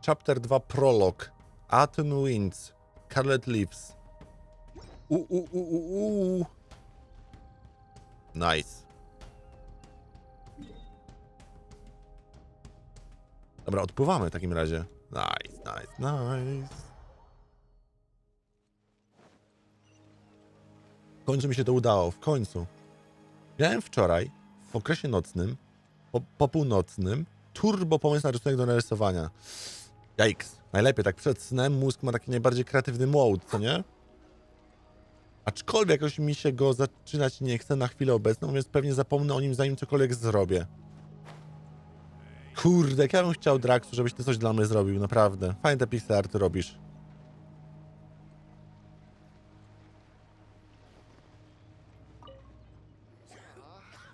Chapter 2 Prolog. Autumn Winds. Scarlet Leaves. Nice. Dobra, odpływamy w takim razie. Nice. W końcu mi się to udało, w końcu. Miałem wczoraj, w okresie nocnym, po północnym, turbo pomysł na rysunek do narysowania. Yikes. Najlepiej, tak przed snem mózg ma taki najbardziej kreatywny mode, co nie? Aczkolwiek jakoś mi się go zaczynać nie chce na chwilę obecną, więc pewnie zapomnę o nim zanim cokolwiek zrobię. Kurde, jak ja bym chciał, Draxu, żebyś ty coś dla mnie zrobił, naprawdę. Fajne te pixel arty robisz.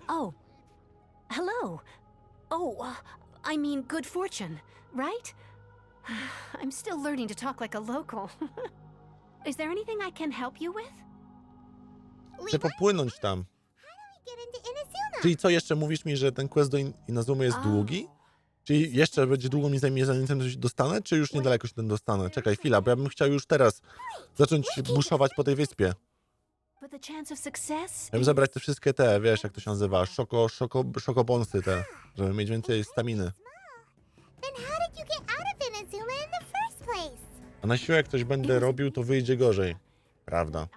Oh, hello. Oh, I mean good fortune, right? I'm still learning to talk like a local. Is there anything I can help you with? Chcę popłynąć tam. Czyli co, jeszcze mówisz mi, że ten quest do Inazumy jest długi? Czyli jeszcze będzie długo mi zajmie, zanim ten coś dostanę, czy już niedaleko się ten dostanę? Czekaj, chwila, bo ja bym chciał już teraz zacząć buszować po tej wyspie. Ja bym zabrać te wszystkie te, wiesz jak to się nazywa, szokobonsy te, żeby mieć więcej staminy. A na siłę jak coś będę robił, to wyjdzie gorzej. Prawda.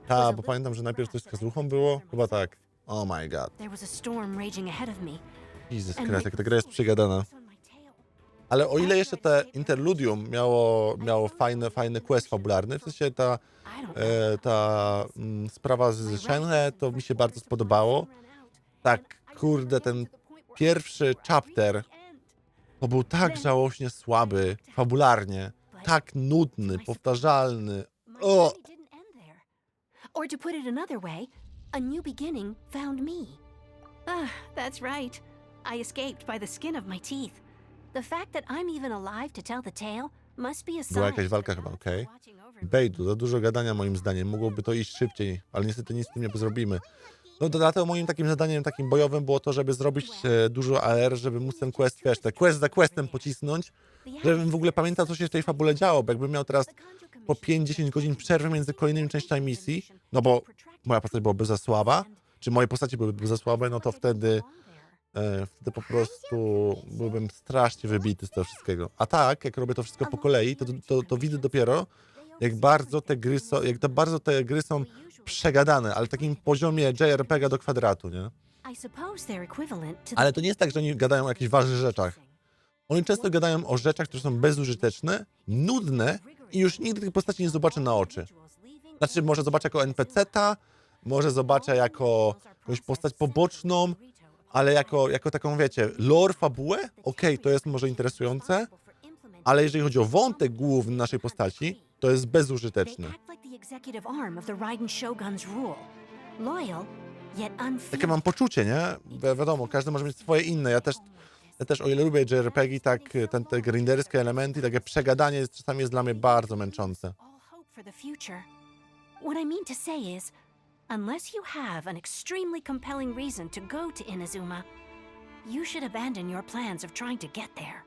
Tak, bo pamiętam, że najpierw coś z kazłuchą było? Chyba tak. Oh my god. Jezus Christ, jak ta gra jest przegadana. Ale o ile jeszcze te interludium miało fajny quest fabularny, w sensie ta sprawa z Shenhe, to mi się bardzo spodobało. Tak, kurde, ten pierwszy chapter to był tak żałośnie słaby, fabularnie, tak nudny, powtarzalny. O! Or to put it another way, a new beginning found me. That's right. I escaped by the skin of my teeth. The fact that I'm even alive to tell the tale must be a sign. Była jakaś walka chyba, okej. Bejdu, za dużo gadania moim zdaniem. Mogłoby to iść szybciej, ale niestety nic z tym nie zrobimy. No dlatego moim takim zadaniem takim bojowym było to, żeby zrobić dużo AR, żeby móc ten quest, wiesz, te quest za questem pocisnąć, żebym w ogóle pamiętał, co się w tej fabule działo, bo jakbym miał teraz po 5-10 godzin przerwy między kolejnymi częściami misji, no bo moja postać byłaby za słaba, czy moje postacie byłyby za słabe, no to wtedy po prostu byłbym strasznie wybity z tego wszystkiego. A tak, jak robię to wszystko po kolei, to widzę dopiero, jak bardzo te gry są przegadane, ale w takim poziomie JRPG do kwadratu, nie? Ale to nie jest tak, że oni gadają o jakichś ważnych rzeczach. Oni często gadają o rzeczach, które są bezużyteczne, nudne i już nigdy tych postaci nie zobaczę na oczy. Znaczy, może zobaczę jako NPC-ta, może zobaczę jako jakąś postać poboczną, ale jako taką, wiecie, lore, fabułę, okej, to jest może interesujące, ale jeżeli chodzi o wątek główny naszej postaci, to jest bezużyteczne. Takie mam poczucie, nie? Wiadomo, każdy może mieć swoje inne. Ja też o ile lubię JRPG, tak te grinderskie elementy, takie przegadanie czasami jest dla mnie bardzo męczące. Unless you have an extremely compelling reason to go to Inazuma, you should abandon your plans of trying to get there.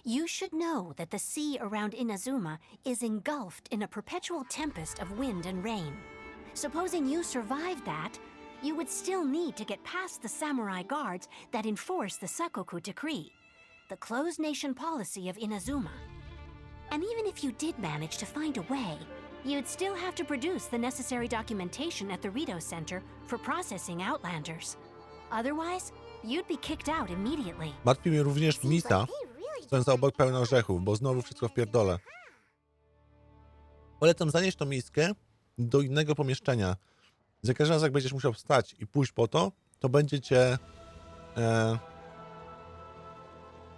You should know that the sea around Inazuma is engulfed in a perpetual tempest of wind and rain. Supposing you survived that, you would still need to get past the samurai guards that enforce the Sakoku Decree, the closed nation policy of Inazuma. And even if you did manage to find a way, you'd still have to produce the necessary documentation at the Rito Center for processing Outlanders. Otherwise, you'd be kicked out immediately. Martwi mnie również Misa, stojąca obok pełna orzechów, bo znowu wszystko wpierdolę. Polecam zanieść tą miskę do innego pomieszczenia. Za każdym razem, jak będziesz musiał wstać i pójść po to, to będzie cię...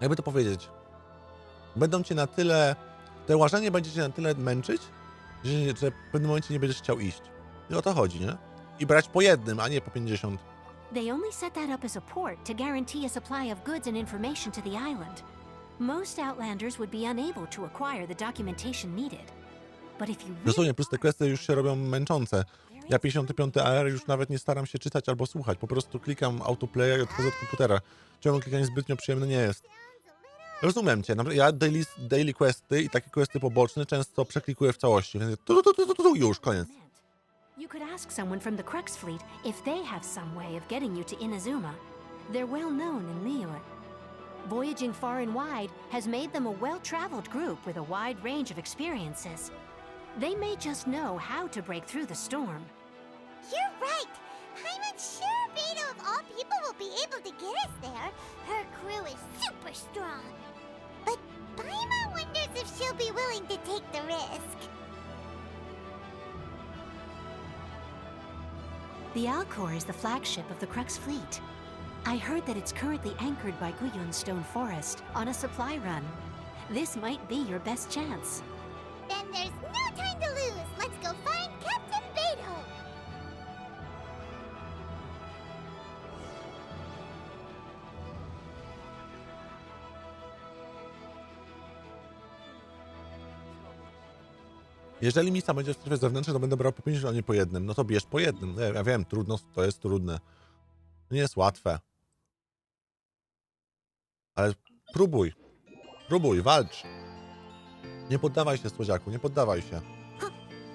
jakby to powiedzieć? Będą cię na tyle... Te łażenie będzie cię na tyle męczyć, że w pewnym momencie nie będziesz chciał iść. I o to chodzi, nie? I brać po jednym, a nie po 50. They only set that up as a port to guarantee a supply of goods and information to the island. Most Outlanders would be unable to acquire the documentation needed. But if you Dosłownie, plus te kwestie już się robią męczące. Ja 55 AR już nawet nie staram się czytać albo słuchać. Po prostu klikam autoplaya i odchodzę od komputera. Ciągle klikanie zbytnio przyjemne nie jest. Rozumiem cię. Ja daily questy i takie questy poboczne często przeklikuję w całości. Więc już, koniec. You could ask someone from the Crux fleet if they have some way of getting you to Inazuma. They're well known in 𝗲𝗏. Voyaging far and wide has made them a well-traveled group with a wide range of experiences. They may just know how to break through the storm. You're right. I'm not sure 𝗏𝗏 of all people will be able to get us there. Her crew is super strong. But Paimon wonders if she'll be willing to take the risk. The 𝗏𝗃𝘁 is the flagship of the Crux fleet. I heard that it's currently anchored by Guyun Stone Forest on a supply run. This might be your best chance. Then there's no time to lose. Let's go find Captain 𝗏𝗏. Jeżeli misja będzie w strefie zewnętrznej, to będę brał po 50, a nie po jednym. No to bierz po jednym. Ja wiem, trudno, to jest trudne. Nie jest łatwe. Ale próbuj. Próbuj, walcz. Nie poddawaj się, słodziaku, nie poddawaj się.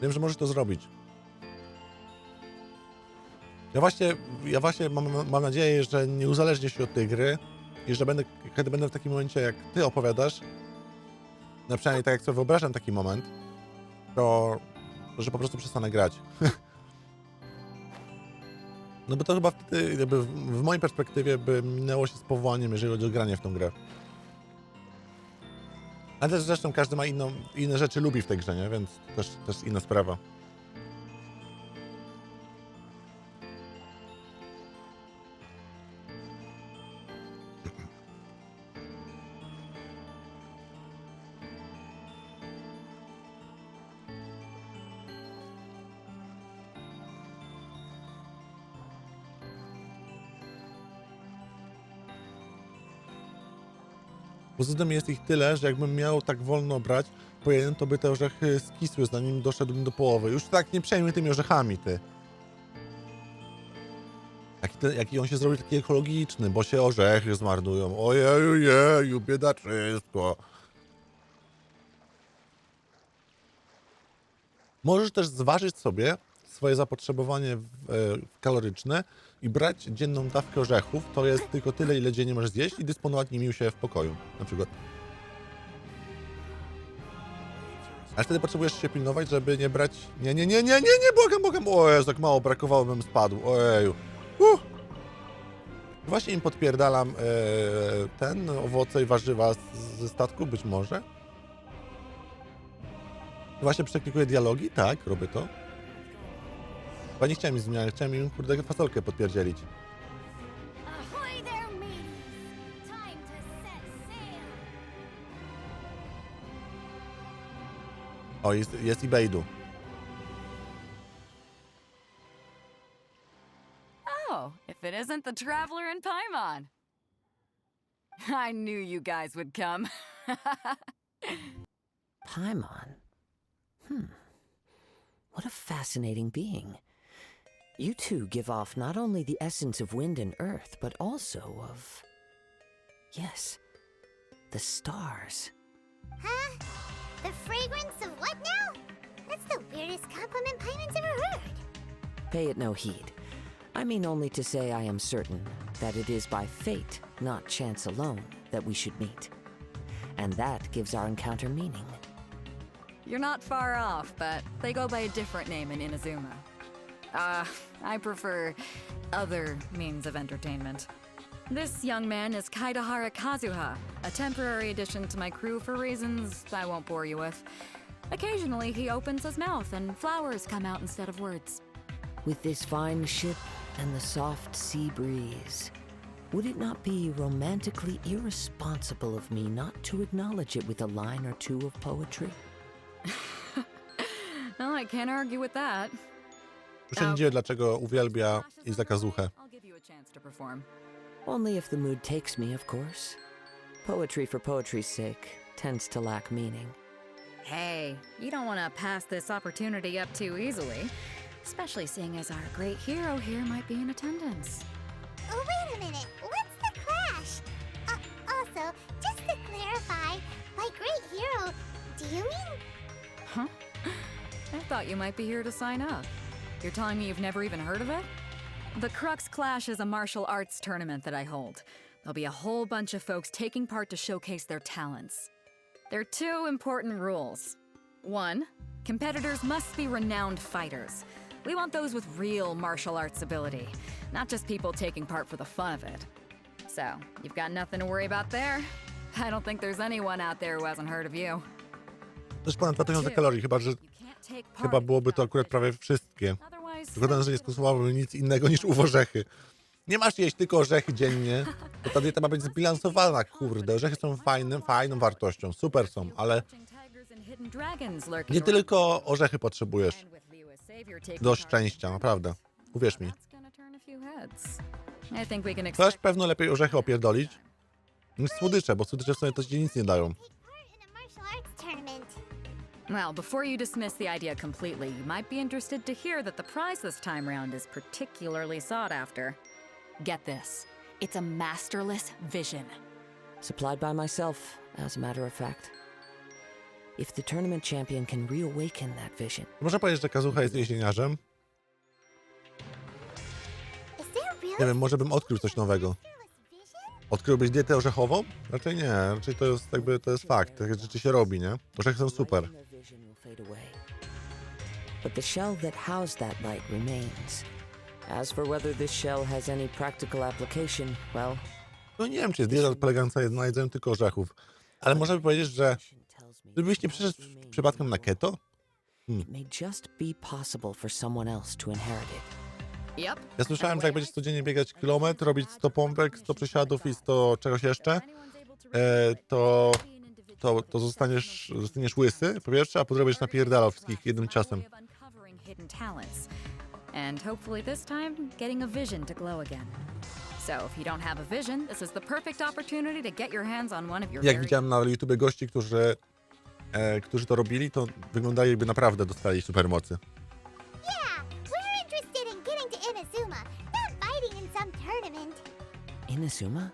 Wiem, że możesz to zrobić. Ja właśnie mam nadzieję, że nie uzależnię się od tej gry i że kiedy będę w takim momencie, jak ty opowiadasz, no przynajmniej tak jak sobie wyobrażam taki moment, to że po prostu przestanę grać. No bo to chyba wtedy, jakby w mojej perspektywie, by minęło się z powołaniem, jeżeli chodzi o granie w tą grę. Ale też zresztą każdy ma inne rzeczy lubi w tej grze, nie? Więc też inna sprawa. Poza tym jest ich tyle, że jakbym miał tak wolno brać po jeden, to by te orzechy skisły, zanim doszedłbym do połowy. Już tak nie przejmuj tymi orzechami, ty. Jaki on się zrobi taki ekologiczny, bo się orzechy zmarnują. Ojeju, biedaczysko. Możesz też zważyć sobie swoje zapotrzebowanie kaloryczne i brać dzienną dawkę orzechów, to jest tylko tyle, ile dziennie możesz zjeść i dysponować nimi u siebie w pokoju, na przykład. Ale wtedy potrzebujesz się pilnować, żeby nie brać... Nie, błagam, o Jezu, tak mało brakowało, bym spadł, ojeju. Właśnie im podpierdalam owoce i warzywa ze statku, być może. Właśnie przeklikuję dialogi, tak, robię to. Chyba nie chciałem im zmieniać, chciałem im, kurde, fasolkę podpierdzielić. Ahoy there, mateys! Time to set sail! O, jest i 𝗏𝗏. Oh, if it isn't the traveler in Paimon. I knew you guys would come. Paimon? What a fascinating being. You two give off not only the essence of wind and earth, but also of... yes, the stars. Huh? The fragrance of what now? That's the weirdest compliment Paimon's ever heard. Pay it no heed. I mean only to say I am certain that it is by fate, not chance alone, that we should meet. And that gives our encounter meaning. You're not far off, but they go by a different name in Inazuma. I prefer other means of entertainment. This young man is 𝗏𝗏𝘃𝗁, a temporary addition to my crew for reasons I won't bore you with. Occasionally he opens his mouth and flowers come out instead of words. With this fine ship and the soft sea breeze, would it not be romantically irresponsible of me not to acknowledge it with a line or two of poetry? Well, I can't argue with that. Już się nie dziwię, dlaczego uwielbia i zakazuchę. I'll give you a chance to perform. Only if the mood takes me, of course. Poetry for poetry's sake tends to lack meaning. Hey, you don't want to pass this opportunity up too easily. especially seeing as our great hero here might be in attendance. Oh, wait a minute. What's the clash? Also, just to clarify, by great hero, do you mean? Huh? I thought you might be here to sign up. You're telling me you've never even heard of it? The Crux Clash is a martial arts tournament that I hold. There'll be a whole bunch of folks taking part to showcase their talents. There are 2 important rules. 1, competitors must be renowned fighters. We want those with real martial arts ability, not just people taking part for the fun of it. So, you've got nothing to worry about there. I don't think there's anyone out there who hasn't heard of you. To jest ponad 2000 kalorii, chyba że You can't take part chyba byłoby to akurat prawie wszystkie. Otherwise, Tylko ten, że nie skonsumowałbym nic innego niż ów-orzechy. Nie masz jeść tylko orzechy dziennie, bo ta dieta ma być zbilansowana, kurde. Orzechy są fajną wartością, super są, ale nie tylko orzechy potrzebujesz do szczęścia, naprawdę. Uwierz mi. Też pewno lepiej orzechy opierdolić niż słodycze, bo słodycze w sumie to ci nic nie dają. Take part in a martial arts tournament. Well, before you dismiss the idea completely, you might be interested to hear that the prize this time round is particularly sought after. Get this. It's a masterless vision. Supplied by myself, as a matter of fact. If the tournament champion can reawaken that vision, Można powiedzieć, że Kazuha jest jesieniarzem. Is there really Nie wiem, może bym odkrył coś nowego. fearless vision? Odkryłbyś dietę orzechową? Raczej nie, raczej to jest jakby, to jest fakt. Takie rzeczy się robi, nie? Orzechy są super. their vision will fade away. But the shell that housed that light remains. As for whether this shell has any practical application, well, No nie wiem, czy jest dieta polegająca na jedzeniu tylko orzechów. Ale można by powiedzieć, że tells me gdybyś nie przeszedł przypadkiem na keto, it may just be possible for someone else to inherit it. Yep. ja słyszałem, że jak będziesz codziennie biegać kilometr, robić 100 pompek, 100 przysiadów i 100 czegoś jeszcze, to zostaniesz łysy, po pierwsze, a po drugie będziesz napierdalał wszystkich jednym ciosem. And hopefully this time, getting a vision to glow again. So if you don't have a vision, this is the perfect opportunity to get your hands on one of your Jak very... widziałem na YouTubie gości, którzy to robili, to wyglądali jakby naprawdę dostali supermocy. Yeah, we're interested in getting to Inazuma, not fighting in some tournament. Inazuma?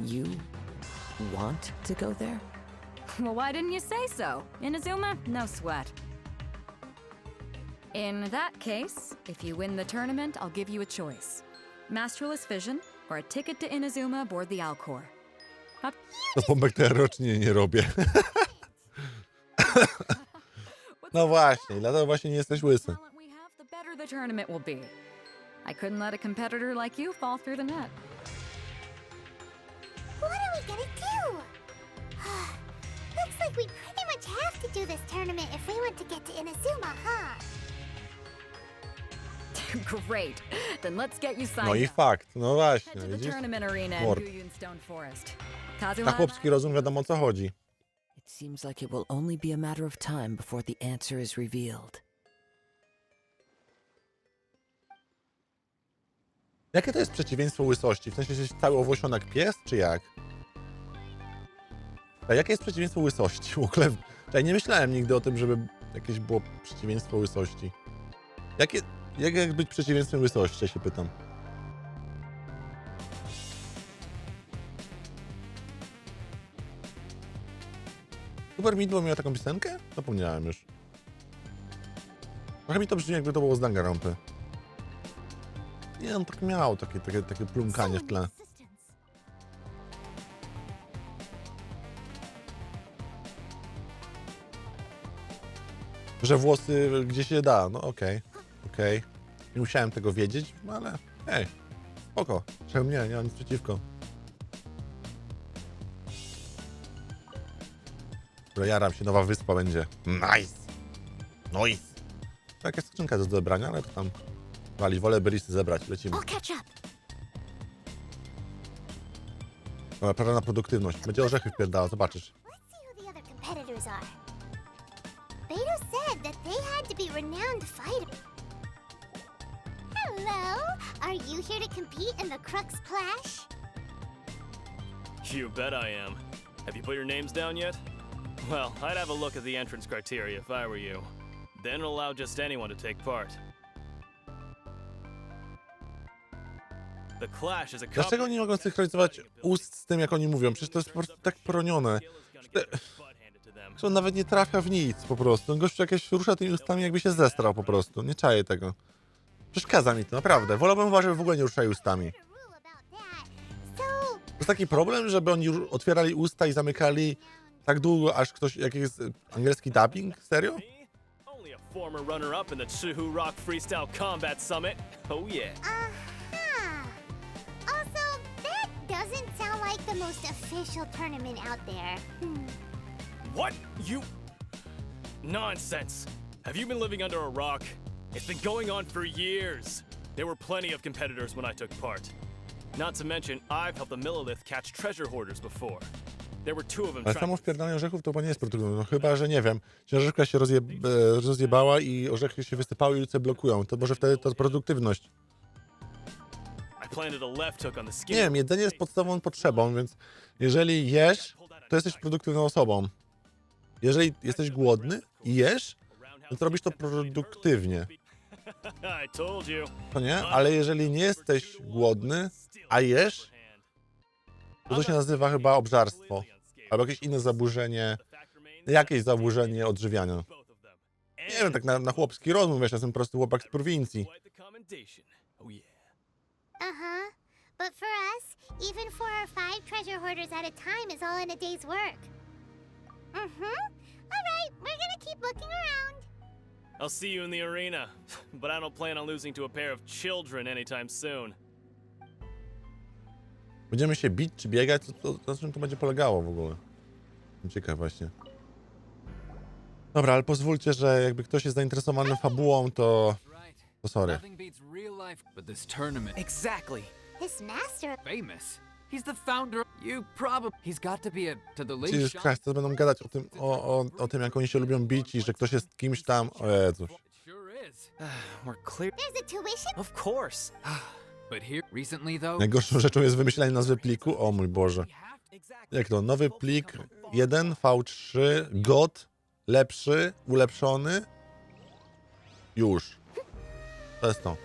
You want to go there? Well, why didn't you say so? Inazuma? No sweat. In that case, if you win the tournament, I'll give you a choice. Masterless Vision or a ticket to Inazuma aboard the 𝗷𝗃𝘁. Up To pompek to ja rocznie nie robię. No właśnie, dlatego właśnie nie jesteś łysy. talent we have, the better the tournament will be. I couldn't let a competitor like you fall through the net. What are we gonna do? Looks like we pretty much have to do this tournament if we want to get to Inazuma, huh? Great. Then let's get you signed No i up. fakt, no właśnie, Head to the widzisz? tournament arena in Mord. Guyun Stone Forest. Na Kazuha, chłopski rozum wiadomo o co chodzi. It seems like it will only be a matter of time before the answer is revealed. Jakie to jest przeciwieństwo łysości? W sensie jesteś cały owłosiony jak pies, czy jak? A jakie jest przeciwieństwo łysości? W ogóle nie myślałem nigdy o tym, żeby jakieś było przeciwieństwo łysości. Jak być przeciwieństwem łysości, ja się pytam. 𝗡𝘈𝘋𝘈𝗵𝗆 miała taką piosenkę? Zapomniałem już. Trochę mi to brzmi, jakby to było z Danganronpy. Nie, on tak miał, takie plumkanie w tle. Że włosy gdzie się da, no okej. Nie musiałem tego wiedzieć, no ale hej, spoko. Czemu nie mam nic przeciwko. Dobra, jaram się, nowa wyspa będzie. Nice. Tak, jest skrzynka do zebrania, ale to tam wali, wolę 𝗏𝗏𝘃𝘁 zebrać, lecimy. I'll catch up. Dobra, pora na produktywność. Będzie orzechy wpierdała, zobaczysz. Let's see who the other competitors are. Beidou said that they had to be renowned fighters. Hello, are you here to compete in the Crux Clash? You bet I am. Have you put your names down yet? Well, I'd have a look at the entrance criteria if I were you. Then it'll allow just anyone to take part. The Clash is a Dlaczego nie mogą synchronizować ust z tym, jak oni mówią? Przecież to jest po prostu tak poronione. Że on nawet nie trafia w nic po prostu. Gościu jakieś rusza tymi ustami, jakby się zestrał po prostu. Nie czaję tego. Przeszkadza mi to, naprawdę. Wolałbym, żeby w ogóle nie ruszali ustami. To jest taki problem, żeby oni otwierali usta i zamykali tak długo, aż ktoś... Jaki jest angielski dubbing? Serio? Only a former runner-up in the 𝗡𝗈 Summit. Oh yeah. Also, that doesn't sound like the most official tournament out there. What? You... Nonsense. Have you been living under a rock? It's been going on for years. There were plenty of competitors when I took part. Not to mention, I've helped the 𝗏𝗏 catch treasure hoarders before. There were 2 of them Ale trying samo to... wpierdolenie orzechów to chyba nie jest produktywne. No chyba, że nie wiem. Ciężarówka się rozjebała i orzechy się wysypały i ludzie blokują. To może wtedy to produktywność. I planted a left hook on the skin. Nie wiem, jedzenie jest podstawową potrzebą, więc jeżeli jesz, to jesteś produktywną osobą. Jeżeli jesteś głodny i jesz, no to robisz to produktywnie. I told you. To nie? Ale jeżeli nie jesteś głodny, a jesz, to się nazywa chyba obżarstwo. Albo jakieś inne zaburzenie, jakieś zaburzenie odżywiania. Nie wiem, tak na chłopski rozum, wiesz, ja jestem po prostu chłopak z prowincji. But for us, even 4 or 5 treasure hoarders at a time is all in a day's work. Alright, we're gonna keep looking around. I'll see you in the arena, but I don't plan on losing to a pair of children anytime soon. Będziemy się bić czy biegać? Na czym to będzie polegało w ogóle? Ciekawe właśnie. Dobra, ale pozwólcie, że jakby ktoś jest zainteresowany fabułą, to sorry. Nothing beats real life, but this tournament. Exactly. His master. Famous. He's the founder. You probably. He's got to be a to the Jesus least. Christ, to będą gadać o tym, o tym, jak oni się lubią bić i że ktoś jest kimś tam. O Jezus. It sure is. We're clear. There's a tuition. Of course. But here, recently though. Najgorszą rzeczą jest wymyślenie nazwy pliku. O mój Boże. Jak to? Nowy plik 1V3 God lepszy, ulepszony. Już. To jest to.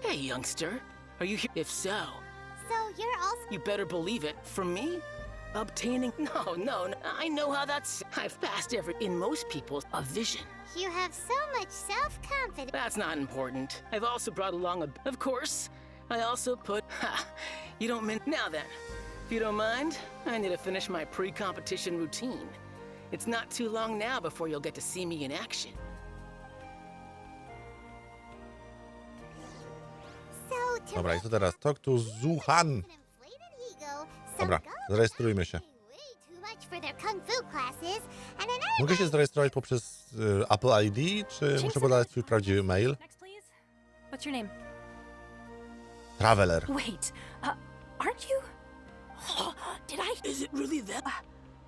Hey, youngster. Are you here? If so, So you're also. you better believe it. From me? Obtaining? No. I know how that's. I've passed in most people's, a vision. You have so much self-confidence. That's not important. I've also brought along of course, I also put. You don't mean. Now then, if you don't mind, I need to finish my pre-competition routine. It's not too long now before you'll get to see me in action. So Dobra, i co teraz? Talk to 𝗏𝗲. Dobra, zarejestrujmy się. Mogę się zarejestrować poprzez Apple ID, czy muszę podać swój prawdziwy mail? Next, please. What's your name? Traveler. Wait, aren't you? Did I? Is it really that?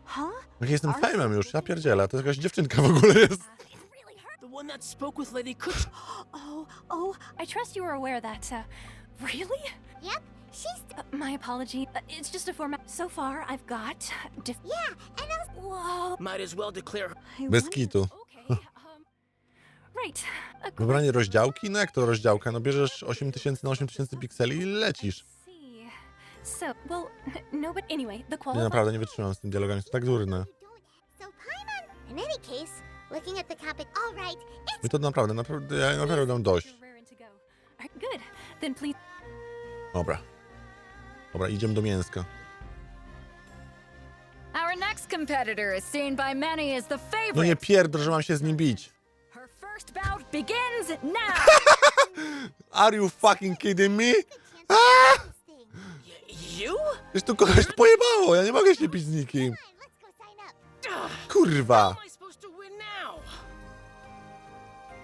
Huh? Jak jestem fejmem już, ja pierdzielę, to jakaś dziewczynka w ogóle jest. It really hurt. The one that spoke with Lady Crux. Oh, I trust you were aware that, really? Yep, she's. My apology. It's just a format. So far, I've got Yeah, and also. Whoa. Might as well declare. Bez kitu. Okay, right. Wybranie rozdziałki? No jak to rozdziałka? No bierzesz 8000 na 8000 pikseli i lecisz. See. So, well, no, but anyway, the Nie, qualifier. naprawdę nie wytrzymam z tym dialogami, to tak durne. So Paimon. In any case, looking at the topic. All right, it's. I to naprawdę, ja naprawdę dam dość. Good. Then please. Dobra, idziemy do mięska. Our next competitor is seen by many as the No nie favorite. pierdol, że mam się z nim bić. Her first bout begins now. Are you fucking kidding me? You? Przecież tu kogoś pojebało, ja nie mogę się bić z nikim. Let's go sign up. Kurwa. How am I supposed to win now?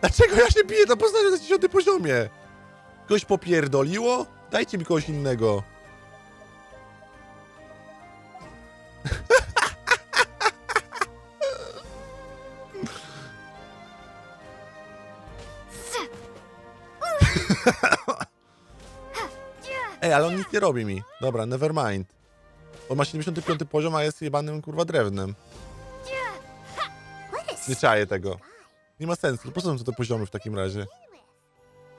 Dlaczego ja się biję na postaci na 10 poziomie? Kogoś popierdoliło? Dajcie mi kogoś innego. Ej, ale on nic nie robi mi. Dobra, never mind. On ma 75 poziom, a jest jebanym kurwa drewnem. What is Nie czaję tego. Nie ma sensu. Po co są te poziomy w takim razie?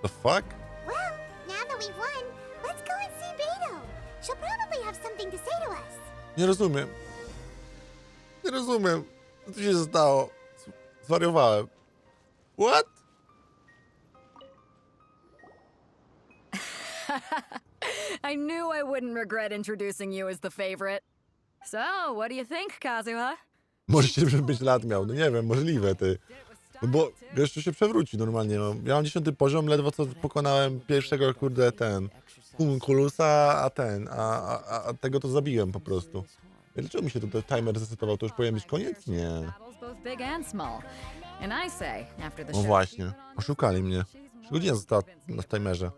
The fuck? Well, now that we've won, let's go and see Beidou. She'll probably have something to say to us. Nie rozumiem. Nie rozumiem. Co tu się stało? Zwariowałem. What? I knew I wouldn't regret introducing you as the favorite. So, what do you think, Kazuha? Może 75 lat miał. No nie wiem, możliwe, ty. No bo jeszcze się przewróci normalnie. No. Ja mam 10 poziom, ledwo co pokonałem pierwszego, kurde, 𝗏𝗏𝘃𝘁, a tego to zabiłem po prostu. Dlaczego mi się tutaj timer zesetował? To już powinien być koniec? Nie. No właśnie, oszukali mnie. 3 godziny została na timerze.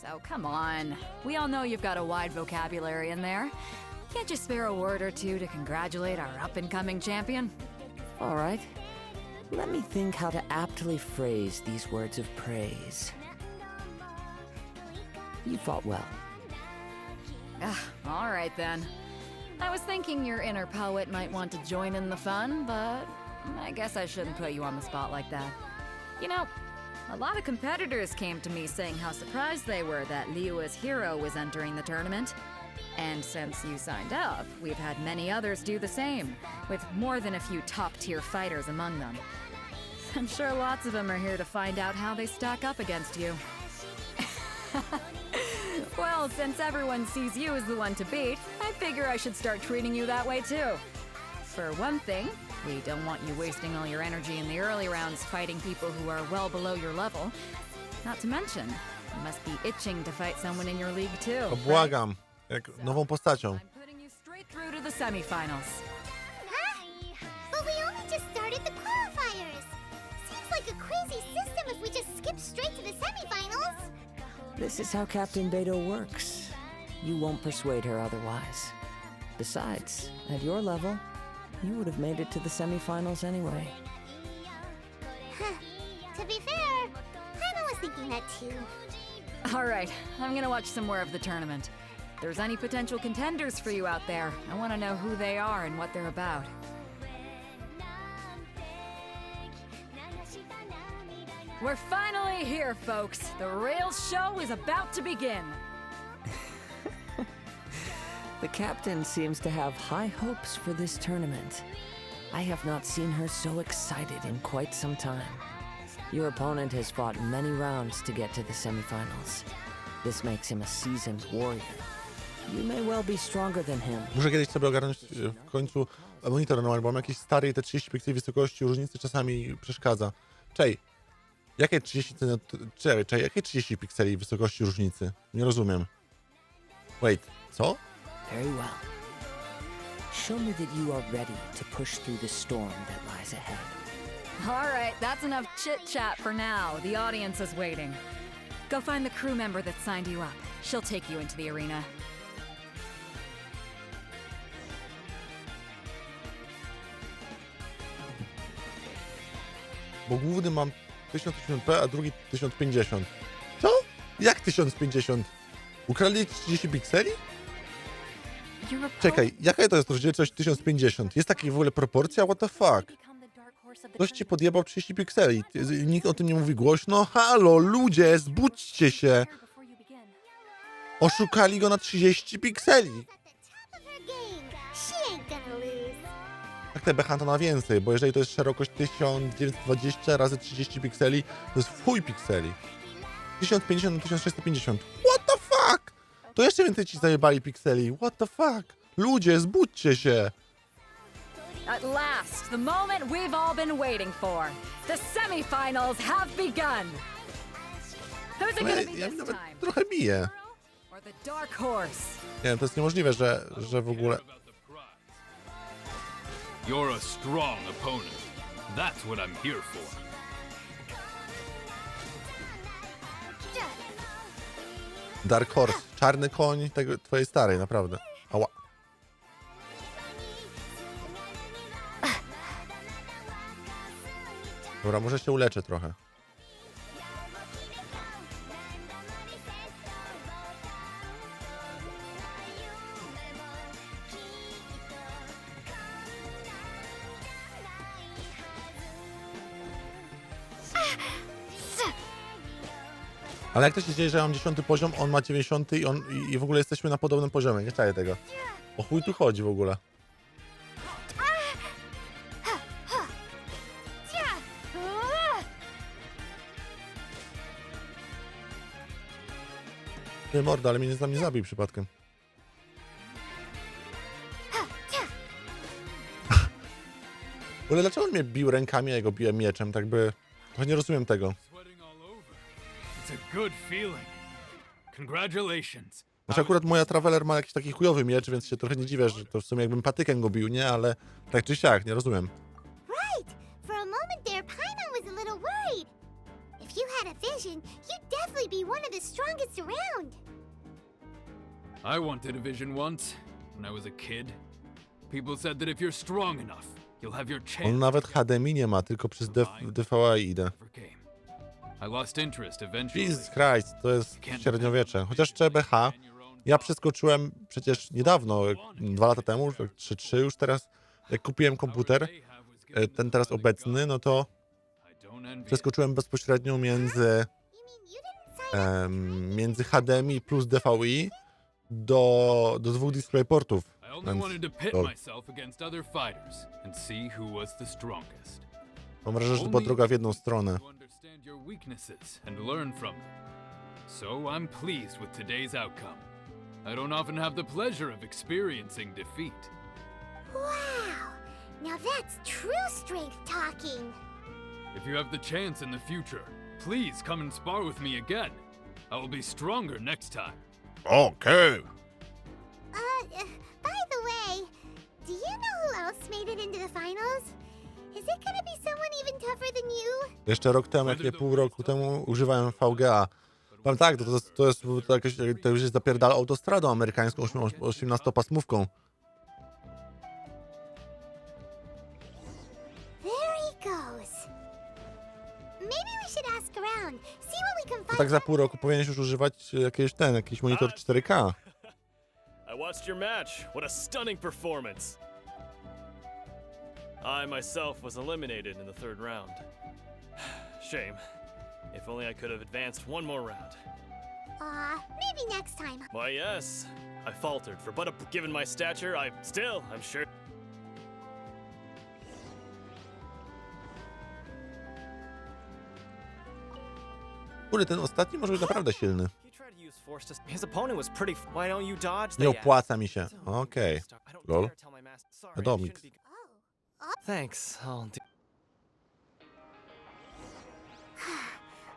So come on. We all know you've got a wide vocabulary in there. Can't you spare a word or two to congratulate our up-and-coming champion? All right. Let me think how to aptly phrase these words of praise. You fought well. All right then. I was thinking your inner poet might want to join in the fun, but I guess I shouldn't put you on the spot like that. You know, a lot of competitors came to me saying how surprised they were that 𝗏𝗏𝘃𝗁 was entering the tournament. And since you signed up, we've had many others do the same, with more than a few top-tier fighters among them. I'm sure lots of them are here to find out how they stack up against you. Well, since everyone sees you as the one to beat, I figure I should start treating you that way too. For one thing, we don't want you wasting all your energy in the early rounds fighting people who are well below your level. Not to mention, you must be itching to fight someone in your league too. To błagam, jak nową postacią. I'm putting you straight through to the semifinals. Huh? But we only just started the qualifiers. Seems like a crazy system if we just skip straight to the semifinals. This is how Captain Beidou works. You won't persuade her otherwise. Besides, at your level, you would have made it to the semifinals anyway. Huh. To be fair, Paimon was thinking that too. All right, I'm gonna watch some more of the tournament. If there's any potential contenders for you out there, I want to know who they are and what they're about. We're finally here, folks. The real show is about to begin. The captain seems to have high hopes for this tournament. I have not seen her so excited in quite some time. Your opponent has fought many rounds to get to the semifinals. This makes him a seasoned warrior. You may well be stronger than him. Muszę kiedyś sobie ogarnąć w końcu monitor normalny, bo mam jakieś stare i te 30 pikseli wysokości różnicy czasami przeszkadza. Czej, jakie 30 jakie 30 pikseli wysokości różnicy? Nie rozumiem. Wait, co? Very well. Show me that you are ready to push through the storm that lies ahead. All right, that's enough chit-chat for now. The audience is waiting. Go find the crew member that signed you up. She'll take you into the arena. Bo główny mam 1080p, a drugi 1050. Co? Jak 1050? Ukradli 30 pikseli? Czekaj, jaka to jest rozdzielczość 1050? Jest taka w ogóle proporcja? What the fuck? Ktoś ci podjebał 30 pikseli. Nikt o tym nie mówi głośno. Halo, ludzie, zbudźcie się! Oszukali go na 30 pikseli. Tak te becha to na więcej, bo jeżeli to jest szerokość 1920 razy 30 pikseli, to jest w chuj pikseli. 1050 na 1650. What the fuck? To jeszcze więcej ci zajebali pikseli. What the fuck? Ludzie, zbudźcie się! At last, the moment we've all been waiting for. The semifinals have begun. Who's it gonna be Ja mi this nawet time? trochę bije. Or the dark horse? Nie wiem, to jest niemożliwe, że w ogóle... You're a strong opponent. That's what I'm here for. Dark Horse, czarny koń tego twojej starej, naprawdę. Ała. Dobra, może się uleczę trochę. Ale jak to się dzieje, że ja mam 10 poziom, on ma 90 i w ogóle jesteśmy na podobnym poziomie, nie czaję tego. O chuj tu chodzi w ogóle. Ty morda, ale mnie tam nie zabij przypadkiem. W ogóle dlaczego on mnie bił rękami, a ja go biłem mieczem, tak by... Trochę nie rozumiem tego. It's a good feeling. Congratulations. Znaczy akurat moja Traveler ma jakiś taki chujowy miecz, więc się trochę nie dziwię, że to w sumie jakbym patykiem go bił, nie? Ale tak czy siak, nie rozumiem. Right! For a moment there, Paimon was a little worried. If you had a vision, you'd definitely be one of the strongest around. I wanted a vision once, when I was a kid. People said that if you're strong enough, you'll have your chance. On nawet HDMI nie ma, tylko przez 𝗡𝗆 idę. I lost interest eventually. Jesus Christ, to jest średniowiecze. Chociaż 𝗡𝗆, ja przeskoczyłem przecież niedawno, 2 lata temu, 3 już teraz, jak kupiłem komputer, ten teraz obecny, no to przeskoczyłem bezpośrednio między HDMI plus DVI do 2 DisplayPortów. I only wanted to pit myself against other fighters and see who was the strongest. Mam wrażenie, że to była droga w jedną stronę. Understand your weaknesses and learn from them. So I'm pleased with today's outcome. I don't often have the pleasure of experiencing defeat. Wow! Now that's true strength talking. If you have the chance in the future, please come and spar with me again. I will be stronger next time. Okej. By the way, do you know who else made it into the finals? Is it gonna be someone even tougher than you? Jeszcze rok temu, jak nie pół roku temu, używałem VGA. Powiem tak, to już jest zapierdala autostradą amerykańską 18-pasmówką. There he goes. Maybe we should ask around, see what we can To find. tak za pół roku powinieneś już używać jakiś monitor 4K. I watched your match. What a stunning performance. I myself was eliminated in the 3rd round. Shame. If only I could have advanced one more round. Maybe next time. Why, yes. I faltered given my stature, I'm sure. Kurde, ten ostatni może być naprawdę silny. His opponent was pretty. Why don't you dodge Nie opłaca mi się. Okej. Lol. Wiadomik. Thanks. I'll do.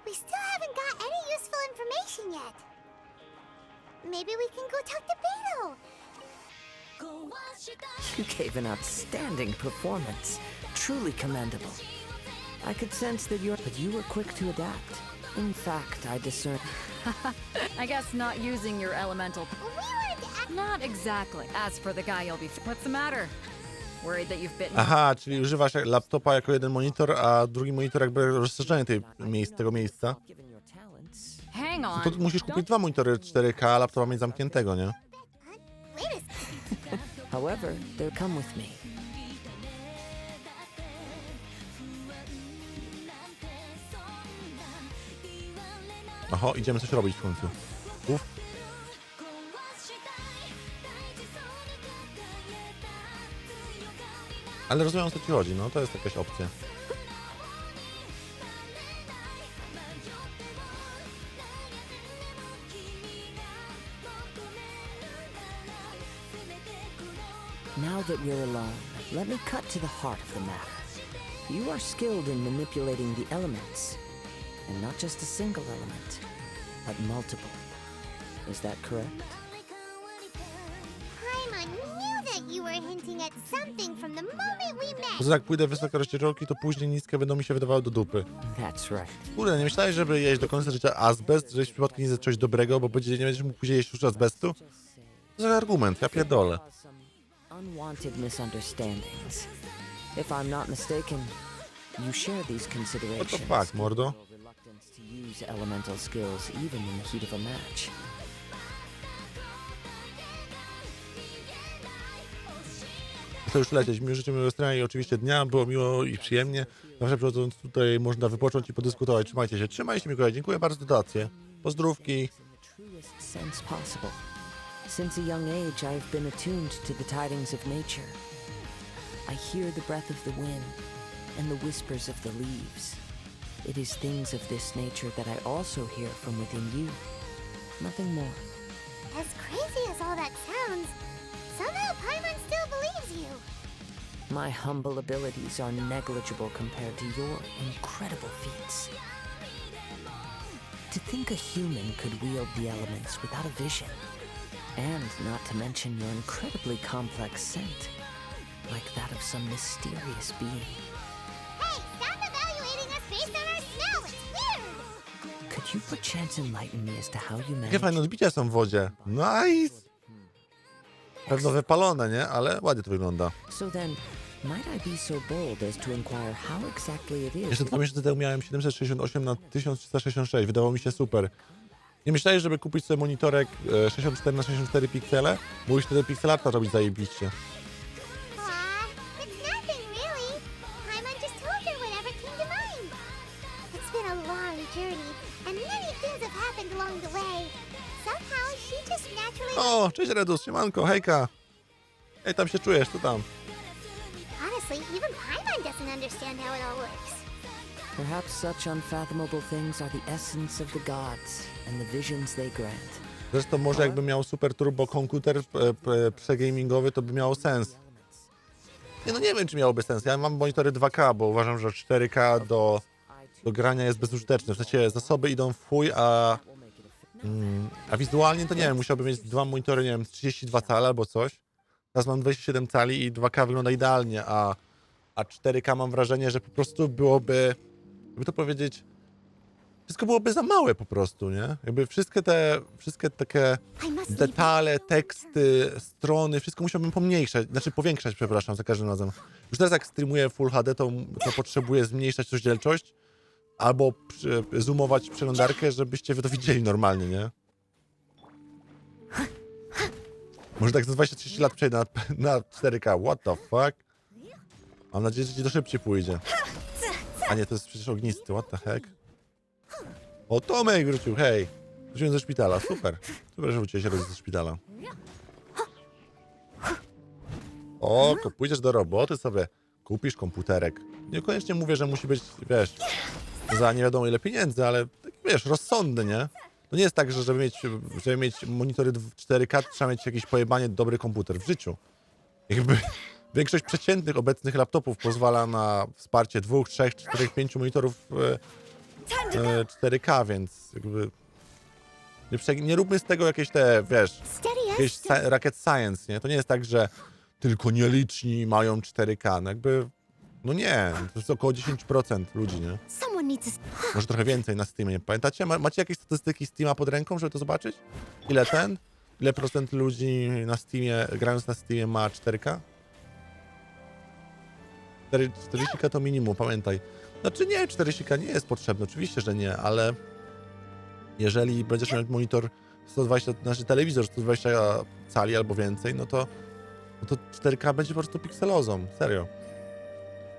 We still haven't got any useful information yet. Maybe we can go talk to Beto. You gave an outstanding performance. Truly commendable. I could sense that but you were quick to adapt. In fact, I discern... I guess not using your elemental... We weren't Not exactly. As for the guy you'll be... What's the matter? Worried that you've bitten... Aha, czyli używasz laptopa jako jeden monitor, a drugi monitor jakby rozszerzenie tego miejsca. Hang on. To musisz kupić 2 monitory 4K, a laptopa mieć zamkniętego, nie? However, they'll come with me. Oho, idziemy coś robić w końcu. Uf. Ale rozumiem, o co ci chodzi, no to jest jakaś opcja. Now that we're alone, let me cut to the heart of the matter. You are skilled in manipulating the elements. And not just a single element, but multiple. Is that correct? Paimon knew that you were hinting at something from the moment we met. Poza jak pójdę wysokie rozdzielczości, to później niskie będą mi się wydawały do dupy. That's right. Kurde, nie myślałeś, żeby jeść do końca życia azbest, żebyś przypadkiem nie zjadł coś dobrego, bo nie będziesz mógł później jeść już azbestu? To za argument, ja pierdolę. Unwanted misunderstandings. If I'm not mistaken, you share these considerations. What the fuck, mordo? Reluctance to use elemental skills even in the heat of a match. To już lecieć. Miło życzę miłego strony i oczywiście dnia. Było miło i przyjemnie. Zawsze przychodząc tutaj można wypocząć i podyskutować. Trzymajcie się. Trzymajcie się, Mikołaj. Dziękuję bardzo za dotację. Pozdrówki. truest sense possible. Since a young age, I have been attuned to the tidings of nature. I hear the breath of the wind and the whispers of the leaves. It is things of this nature that I also hear from within you. Nothing more. As crazy as all that sounds, somehow Paimon still believes you. My humble abilities are negligible compared to your incredible feats. To think a human could wield the elements without a vision, and not to mention your incredibly complex scent, like that of some mysterious being. Hey, stop evaluating us based on our smell. It's weird. Could you perchance enlighten me as to how you Jakie manage? fajne odbicia są w wodzie. Nice! Pewno wypalone, nie? Ale ładnie to wygląda. So then, might I be so bold as to inquire how exactly it is? Jeszcze 2 miesiące temu miałem 768 na 1366. Wydawało mi się super. Nie myślałeś, żeby kupić sobie monitorek 64 na 64 piksele? Mógłbyś wtedy pixelarta robić zajebiście. Aw, it's nothing really. Paimon just told her whatever came to mind. It's been a long journey, and many things have happened along the way. Somehow she just naturally... O, cześć Redus, siemanko, hejka. Ej, tam się czujesz, tu tam. Honestly, even Paimon doesn't understand how it all works. Perhaps such unfathomable things are the essence of the gods and the visions they grant. Zresztą może jakby miał super turbo komputer przegamingowy, to by miało sens. Nie, no nie wiem, czy miałoby sens. Ja mam monitory 2K, bo uważam, że 4K do grania jest bezużyteczne. W sensie zasoby idą w chuj, a wizualnie to nie wiem, musiałbym mieć 2 monitory, nie wiem, 32 cale albo coś. Teraz mam 27 cali i 2K wygląda idealnie, a 4K mam wrażenie, że po prostu byłoby, jakby to powiedzieć, wszystko byłoby za małe po prostu, nie? Jakby wszystkie takie detale, teksty, strony, wszystko musiałbym pomniejszać, znaczy powiększać, przepraszam, za każdym razem. Już teraz jak streamuję Full HD, to potrzebuję zmniejszać rozdzielczość albo zoomować przeglądarkę, żebyście wy to widzieli normalnie, nie? Może tak za 20-30 lat przejdę na 4K. What the fuck? Mam nadzieję, że ci to szybciej pójdzie. A nie, to jest przecież ognisty. What the heck? O, Tomek wrócił, hej! Wróciłem ze szpitala, super. Super, że wróciłeś ze szpitala. O, pójdziesz do roboty sobie, kupisz komputerek. Niekoniecznie mówię, że musi być, wiesz, za nie wiadomo ile pieniędzy, ale taki, wiesz, rozsądny, nie? To nie jest tak, że żeby mieć monitory 4K, trzeba mieć jakieś pojebanie dobry komputer w życiu. Jakby większość przeciętnych obecnych laptopów pozwala na wsparcie 2, 3, 4, 5 monitorów 4K, więc jakby nie róbmy z tego jakieś te, wiesz, jakieś rocket science, nie? To nie jest tak, że tylko nieliczni mają 4K, no jakby, no nie, to jest około 10% ludzi, nie? Może trochę więcej na Steamie, nie pamiętacie? Macie jakieś statystyki Steama pod ręką, żeby to zobaczyć? Ile procent ludzi na Steamie, grając na Steamie ma 4K? 40K to minimum, pamiętaj. Znaczy nie, 40K nie jest potrzebne, oczywiście, że nie, ale jeżeli będziesz miał monitor 120, znaczy telewizor 120 cali albo więcej, no to 4K będzie po prostu pikselozą, serio.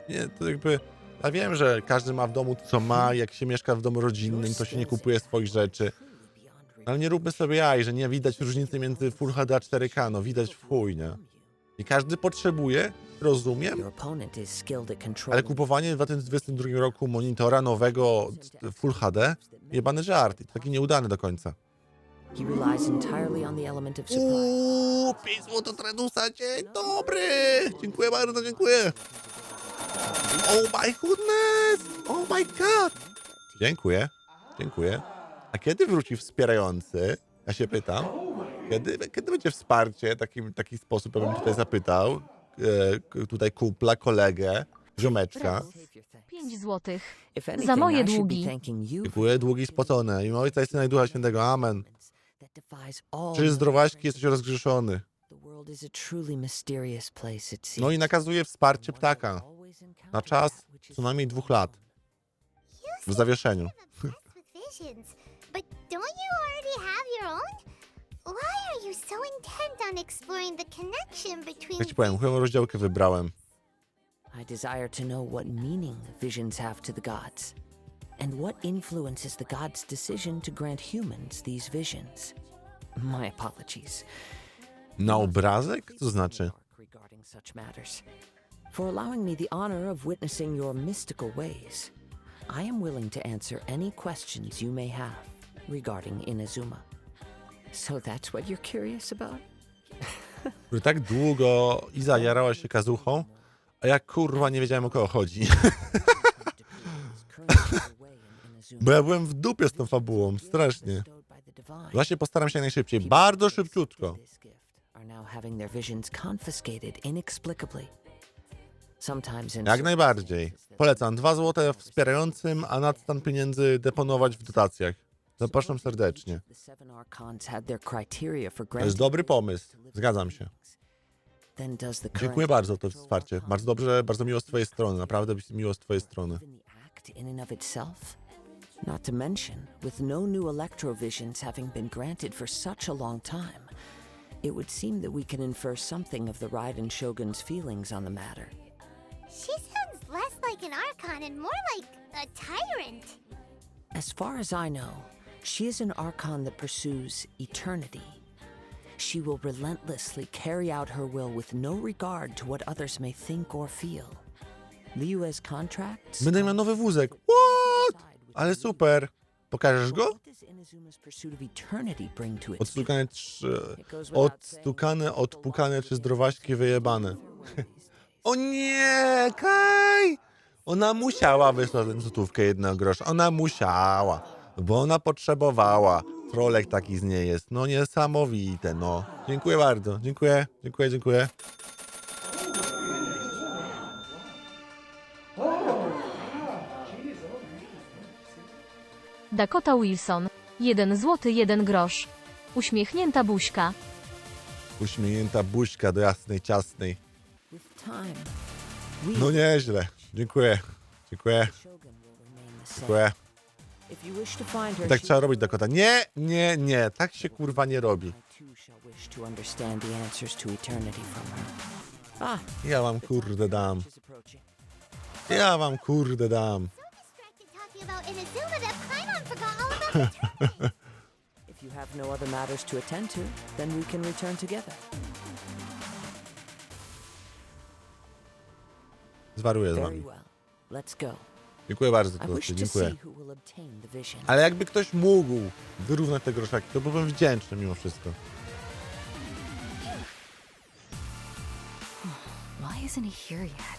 Nie, to jakby, ja wiem, że każdy ma w domu co ma, jak się mieszka w domu rodzinnym, to się nie kupuje swoich rzeczy, ale nie róbmy sobie jaj, że nie widać różnicy między Full HD a 4K, no widać w chuj, nie? I każdy potrzebuje, rozumiem, ale kupowanie w 2022 roku monitora nowego Full HD, jebany żart, i to taki nieudany do końca. 5 zł od Redusa, dzień dobry! Dziękuję bardzo, dziękuję! Oh my goodness! Oh my god! Dziękuję, dziękuję. A kiedy wróci wspierający? Ja się pytam. Kiedy będzie wsparcie? Taki sposób, ja bym tutaj zapytał. Tutaj kumpla, kolegę, ziomeczka. 5 złotych. Za moje długi. Dziękuję, długi spłacone. I ojca i Syna i Ducha Świętego. Amen. Czy zdrowaśki jesteś rozgrzeszony? No i nakazuje wsparcie ptaka. Na czas co najmniej 2 lat. W zawieszeniu. But don't you already have your own? Why are you so intent on exploring the connection between... Jak ci powiem, chyba rozdziałkę wybrałem. I desire to know what meaning visions have to the gods. And what influences the gods' decision to grant humans these visions? My apologies. Na obrazek? Co znaczy? Regarding such matters. For allowing me the honor of witnessing your mystical ways, I am willing to answer any questions you may have regarding Inazuma. So that's what you're curious about? Że tak długo Iza jarała się kazuchą, a ja kurwa nie wiedziałem, o kogo chodzi. Bo ja byłem w dupie z tą fabułą, strasznie. Właśnie postaram się jak najszybciej, bardzo szybciutko. Jak najbardziej. Polecam, 2 złote wspierającym, a nadstan pieniędzy deponować w dotacjach. Zapraszam serdecznie. To jest dobry pomysł, zgadzam się. Dziękuję bardzo za to wsparcie. Bardzo dobrze, bardzo miło z twojej strony, naprawdę miło z twojej strony. Not to mention, with no new electrovisions having been granted for such a long time, it would seem that we can infer something of the Raiden Shogun's feelings on the matter. She sounds less like an Archon and more like a tyrant. As far as I know, she is an Archon that pursues eternity. She will relentlessly carry out her will with no regard to what others may think or feel. Liyue's contracts... Będę miał nowy wózek. What? Ale super. Pokażesz go? Odstukane, odpukane czy zdrowaśki wyjebane. O nie, Kaj! Ona musiała wysłać tę złotówkę 1 grosza. Ona musiała, bo ona potrzebowała. Trolek taki z niej jest. No niesamowite, no. Dziękuję bardzo. Dziękuję, dziękuję, dziękuję. Dakota Wilson. 1 zł 1 grosz. Uśmiechnięta buźka. Uśmiechnięta buźka do jasnej, ciasnej. No nieźle. Dziękuję. Dziękuję. Dziękuję. I tak trzeba robić, Dakota. Nie, nie, nie. Tak się kurwa nie robi. Ja wam kurde dam. Ja wam kurde dam. If you have no other matters to attend to, then we can return together. Zwaruję z wami. Let's go. Dziękuję bardzo, to dziękuję. Ale jakby ktoś mógł wyrównać te groszaki, to byłbym wdzięczny mimo wszystko. Why isn't he here yet?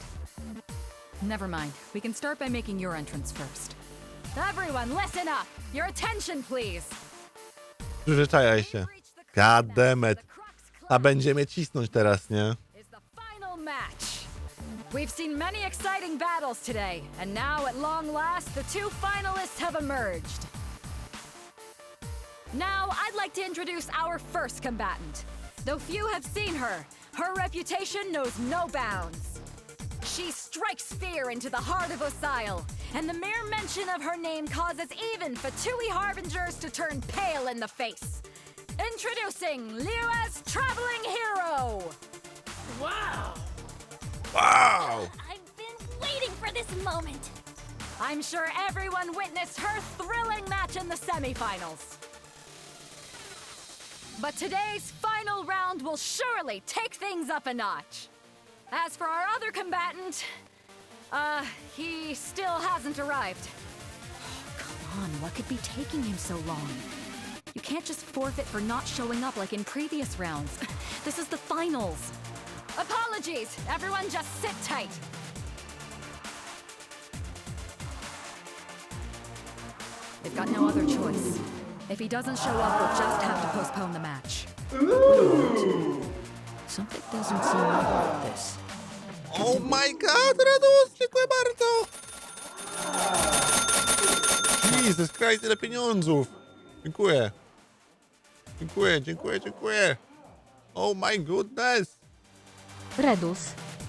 Never mind. We can start by making your entrance first. Everyone, listen up! Your attention, please! Przyzwyczajaj się. God damn it. A będziemy cisnąć teraz, nie? We've seen many exciting battles today, and now at long last, the 2 finalists have emerged. Now, I'd like to introduce our first combatant. Though few have seen her, her reputation knows no bounds. She strikes fear into the heart of Osial, and the mere mention of her name causes even Fatui harbingers to turn pale in the face. Introducing Liyue's traveling hero! Wow! Wow! I've been waiting for this moment. I'm sure everyone witnessed her thrilling match in the semifinals. But today's final round will surely take things up a notch. As for our other combatant, he still hasn't arrived. Come on, what could be taking him so long? You can't just forfeit for not showing up like in previous rounds. This is the finals. Apologies, everyone just sit tight. They've got no other choice. If he doesn't show up, we'll just have to postpone the match. Something doesn't seem like this. Oh my god, Radus, dziękuję bardzo! Jesus Christ, ile pieniądzów! Dziękuję. Dziękuję, dziękuję, dziękuję. Oh my goodness! Redus.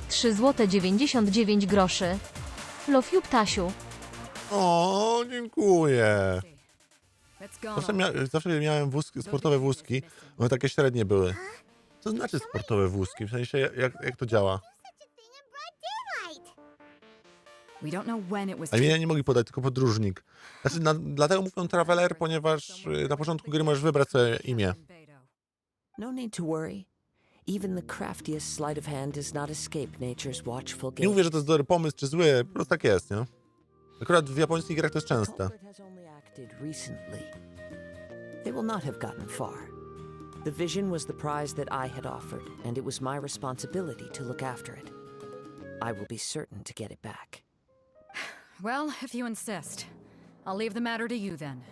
3 zł 99 groszy. 𝗏𝗶𝘃𝘁. O, dziękuję. Zawsze miałem wózki, sportowe wózki, one takie średnie były. Co znaczy sportowe wózki? W sensie, jak to działa? We don't know when it was. A imienia nie mogli podać, tylko podróżnik. Znaczy, dlatego mówią traveler, ponieważ na początku gry możesz wybrać sobie imię. No need to worry. Even the craftiest sleight of hand does not escape nature's watchful gaze. Nie mówię, że to jest dobry pomysł czy zły, po prostu tak jest, nie? Akurat w japońskich grach to jest częste. They will not have gotten far. The vision was the prize that I had offered, and it was my responsibility to look after it. I will be certain to get it back. Well, if you insist, I'll leave the matter to you then.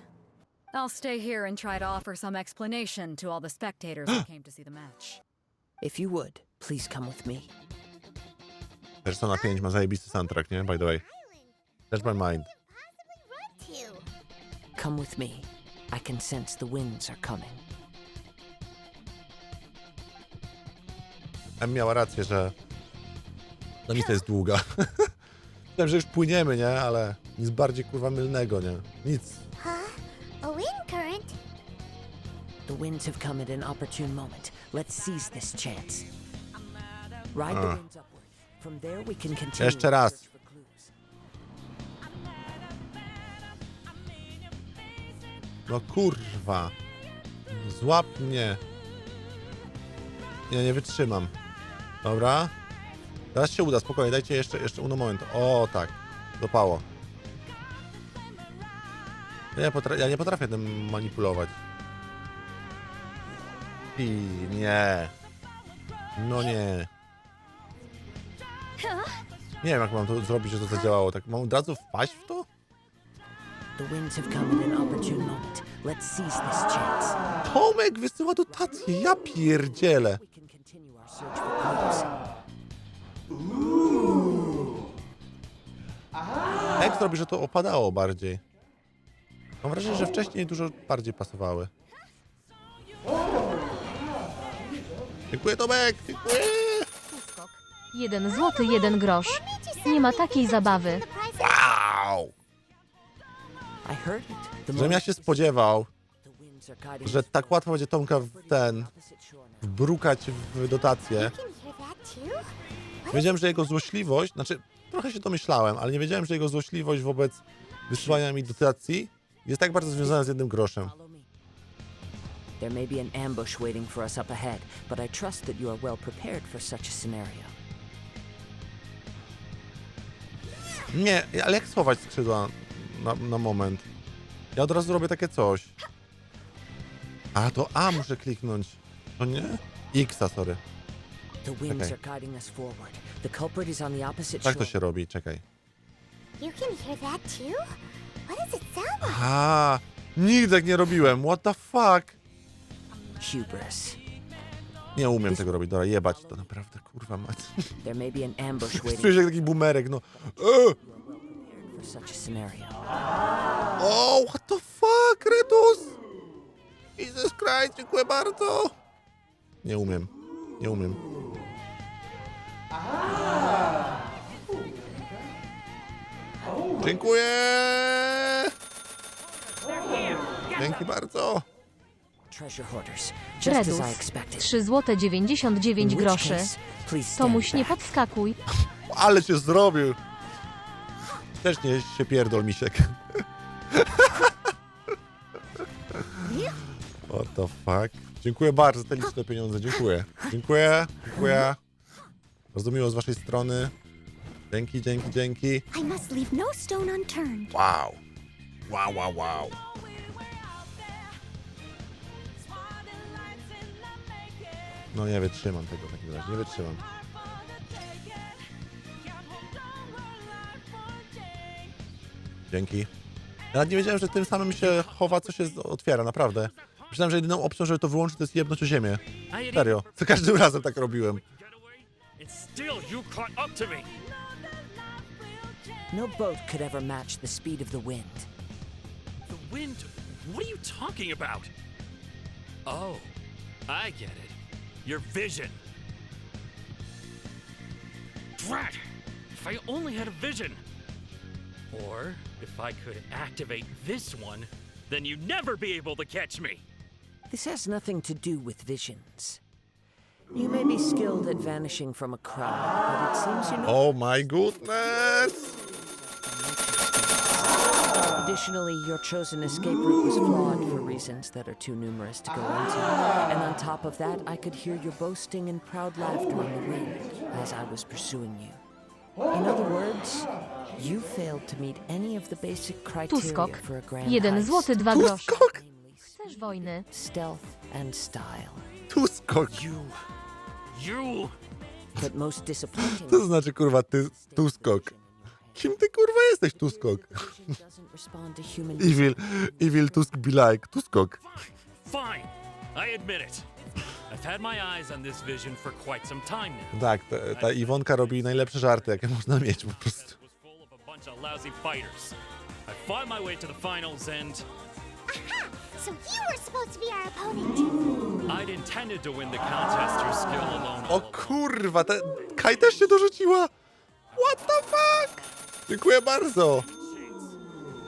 I'll stay here and try to offer some explanation to all the spectators who came to see the match. If you would, please come with me. Persona 5 ma zajebisty soundtrack, nie? By the way. That's my mind. Come with me. I can sense the winds are coming. Em miała rację, że ta misja jest długa. Myślałem, że już płyniemy, nie? Ale nic bardziej kurwa mylnego, nie? Nic. A wind current? The winds have come at an opportune moment. Let's seize this chance. Ride the winds upward. From there we can continue. Jeszcze raz. for clues. No kurwa. Złap mnie. Nie wytrzymam. Dobra. Teraz się uda, spokojnie, dajcie jeszcze moment. O, tak. Dopało. Ja nie potrafię tym manipulować. I nie. No nie. Nie wiem, jak mam to zrobić, żeby to zadziałało. Tak mam od razu wpaść w to? The winds have come at an opportune moment. Let's seize this chance. Tomek wysyła dotację, ja pierdzielę. We can continue our search for clues. Jak zrobi, że to opadało bardziej? Mam wrażenie, że wcześniej dużo bardziej pasowały. Dziękuję, Tomek! Dziękuję! 1 zł 1 grosz. Nie ma takiej zabawy. Wow! I heard it. The Żebym ja się spodziewał, the winds are guiding że tak łatwo będzie Tomka wbrukać w dotację. Can you hear that too? Wiedziałem, że jego złośliwość, znaczy trochę się to myślałem, ale nie wiedziałem, że jego złośliwość wobec wysyłania mi dotacji jest tak bardzo związana z 1 groszem. Follow me. There may be an ambush waiting for us up ahead, but I trust that you are well prepared for such a scenario. Nie, ale jak schować skrzydła na moment? Ja od razu robię takie coś. A, to A muszę kliknąć. To nie? X-a, sorry. The winds Okay. are guiding us forward. The culprit is on the opposite Tak to shore. się robi, czekaj. You can hear that too? What does it sound like? Aha, nigdy tak nie robiłem, what the fuck? Hubris. Nie umiem tego robić, dobra, jebać to naprawdę, kurwa mać. There may be an ambush waiting Czuję się jak taki boomerek, no. for such a scenario. O, what the fuck, Retus? Jesus Christ, dziękuję bardzo. Nie umiem. Dziękuję. Dzięki bardzo. Treasure hoarders. Just as I Redus. expected. 3 zł 99 In which groszy. case, please stand Tomuś, nie back. podskakuj. Ale się zrobił. Też nie się pierdol, misiek. What the fuck? Dziękuję bardzo za te liczne pieniądze, dziękuję. Dziękuję. Bardzo miło z waszej strony. Dzięki. I must leave no stone unturned. Wow. No nie wytrzymam tego w takim razie, nie wytrzymam. Dzięki. Ja nawet nie wiedziałem, że tym samym się chowa, co się otwiera, naprawdę. Myślałem, że jedyną opcją, żeby to wyłączyć, to jest jebnąć o ziemię. Serio. Za każdym razem tak robiłem. No boat could ever match the speed of the wind. The wind? What are you talking about? Oh, I get it. Your vision. Drat! If I only had a vision. Or if I could activate this one, then you'd never be able to catch me. This has nothing to do with visions. You may be skilled at vanishing from a crowd, but it seems you know Oh my goodness! Additionally, your chosen escape route was flawed for reasons that are too numerous to go into. And on top of that, I could hear your boasting and proud laughter in the wind as I was pursuing you. In other words, you failed to meet any of the basic criteria Tuskok. for a grand 1 heist. złoty 2 grosze. Tuskok! Chcesz wojny? Stealth and style. Tuskok. You! But most disappointing... Co to znaczy, kurwa, Tuskok? Kim ty, kurwa, jesteś, Tuskok? doesn't respond to human Evil 𝗃𝗃𝘁𝗃𝘁 Tuskok. Fine, I admit it. I've had my eyes on this vision for quite some time now. Tak, ta Iwonka robi najlepsze żarty, jakie można mieć po prostu. It was full of a bunch of lousy fighters. I fought my way to the finals and Aha! So you were supposed to be our opponent. I'd intended to win the contest through skill alone. O kurwa, Kai też się dorzuciła! What the fuck? Dziękuję bardzo!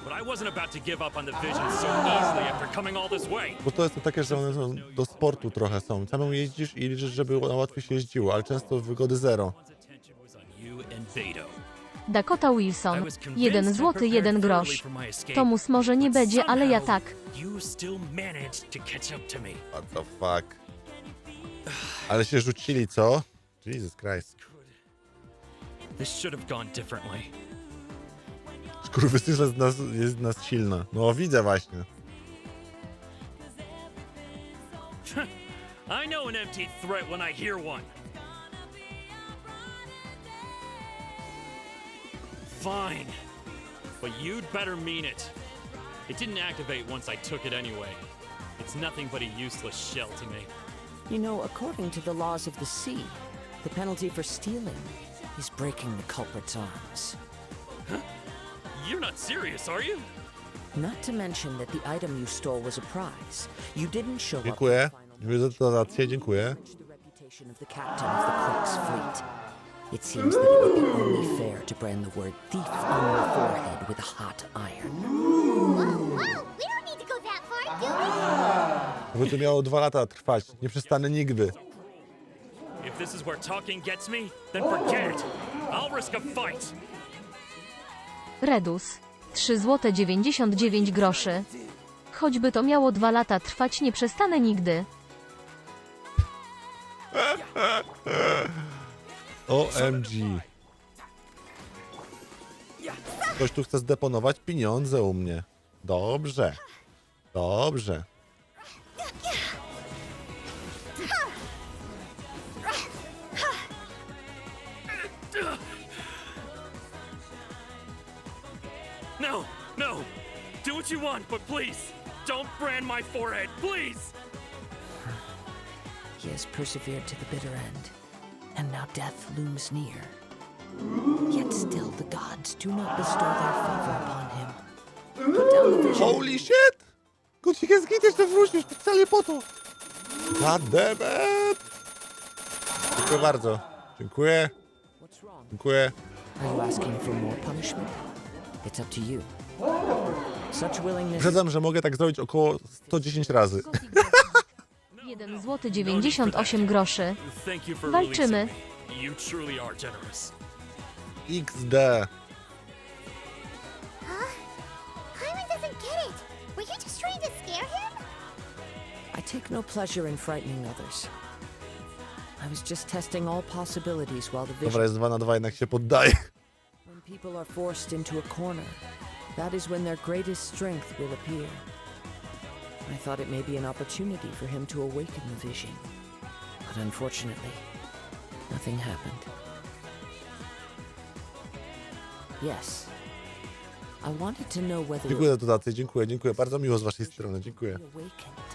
But I wasn't about to give up on the vision so easily after coming all this way. Bo to jest to takie, że one są do sportu trochę są. Samemu jeździsz i liczysz, żeby łatwiej się jeździło, ale często wygody zero. Attention was on you and Beidou. Dakota Wilson. 1 złoty 1 grosz. Tomus może nie będzie, ale ja tak. You still managed to catch up to me. What the fuck? Ale się rzucili, co? Jesus Christ. This should have gone differently. Skurwysyn jest z nas silna. No widzę właśnie. I know an empty threat when I hear one. Fine. But you'd better mean it. It didn't activate once I took it anyway. It's nothing but a useless shell to me. You know, according to the laws of the sea, the penalty for stealing is breaking the culprit's arms. Huh? You're not serious, are you? Not to mention that the item you stole was a prize. You didn't show up. Dziękuję. Dziękuję za dotację, dziękuję. The reputation of the captain of the Crux Fleet. It seems that it would be only fair to brand the word thief on your forehead with a hot iron. Whoa, we don't need to go that far, do we? By to miało 2 lata trwać. Nie przestanę nigdy. If this is where talking gets me, then forget it. I'll risk a fight. Redus. 3 złote 99 groszy. Choćby to miało 2 lata trwać, nie przestanę nigdy. OMG. Ktoś tu chce zdeponować pieniądze u mnie. Dobrze. Dobrze. No, no. Do what you want, but please, don't brand my forehead, please. He has persevered to the bitter end, and now death looms near. Yet still the gods do not bestow their favor upon him. Put down the vision. Holy shit! 𝗏𝘃𝘁 jeszcze wrócisz specjalnie po to. God damn it! Dziękuję bardzo. Dziękuję. What's wrong? Dziękuję. Are you asking for more punishment? It's up to you. Such willingness. Zgadzam, że mogę tak zrobić około 110 razy. 1 złoty 98 groszy. Thank you for Walczymy. releasing me. You truly are generous. XD. Huh? Paimon doesn't get it. Were you just trying to scare him? I take no pleasure in frightening others. I was just testing all possibilities while the Dobra, vision. jest 2 na 2, jednak się poddaje. When people are forced into a corner, that is when their greatest strength will appear. I thought it may be an opportunity for him to awaken the vision. But unfortunately, nothing happened. Yes. I wanted to know whether Dziękuję za dotację, dziękuję, dziękuję. Bardzo miło z waszej strony, dziękuję. awakened.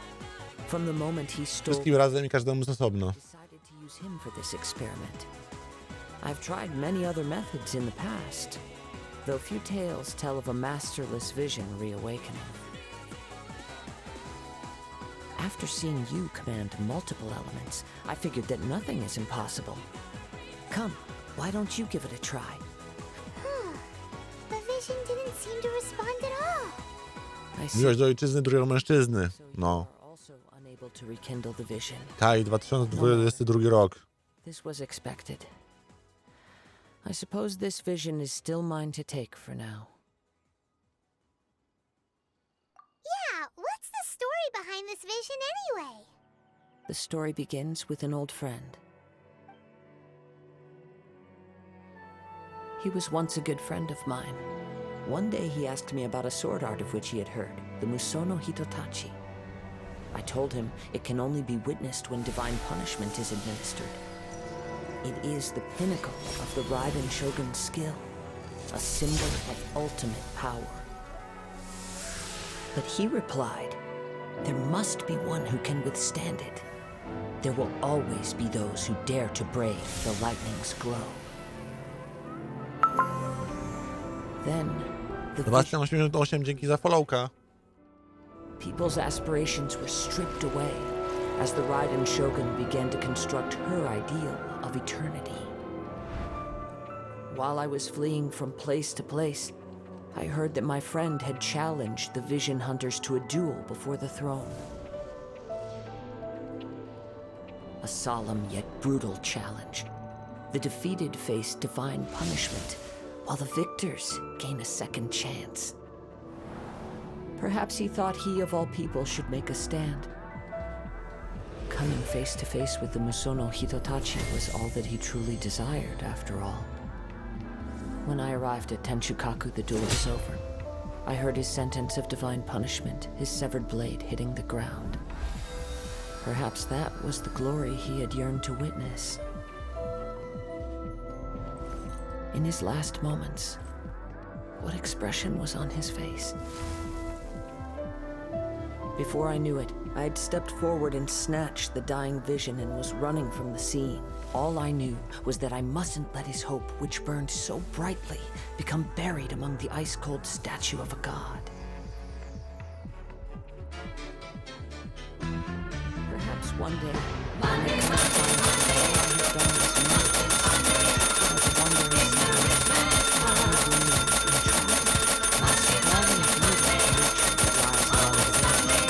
From the moment he stole, Wszystkim razem i każdemu z osobno. decided to use him for this experiment. I've tried many other methods in the past, though few tales tell of a masterless vision reawakening. After seeing you command multiple elements, I figured that nothing is impossible. Come, why don't you give it a try? The vision didn't seem to respond at all. I see. Miłość do ojczyzny, drugiego mężczyzny. So you No. are also unable to rekindle the vision. Kaj, 2022 rok. This was expected. I suppose this vision is still mine to take for now. in this vision anyway? The story begins with an old friend. He was once a good friend of mine. One day he asked me about a sword art of which he had heard, the Musono Hitotachi. I told him it can only be witnessed when divine punishment is administered. It is the pinnacle of the Raiden Shogun's skill, a symbol of ultimate power. But he replied, there must be one who can withstand it. There will always be those who dare to brave the lightning's glow. Then, the Sebastian 88, dzięki za followka. people's aspirations were stripped away as the Raiden Shogun began to construct her ideal of eternity. While I was fleeing from place to place, I heard that my friend had challenged the Vision Hunters to a duel before the throne. A solemn yet brutal challenge. The defeated face divine punishment, while the victors gain a second chance. Perhaps he thought he of all people should make a stand. Coming face to face with the Musono Hitotachi was all that he truly desired, after all. When I arrived at Tenshukaku, the duel was over. I heard his sentence of divine punishment, his severed blade hitting the ground. Perhaps that was the glory he had yearned to witness. In his last moments, what expression was on his face? Before I knew it, I had stepped forward and snatched the dying vision and was running from the scene. All I knew was that I mustn't let his hope, which burned so brightly, become buried among the ice-cold statue of a god. Perhaps one day, when I come to find out that all I have done is miracles, I was wondering if I was dreaming in triumph, my strong and beautiful nature that lies along the way.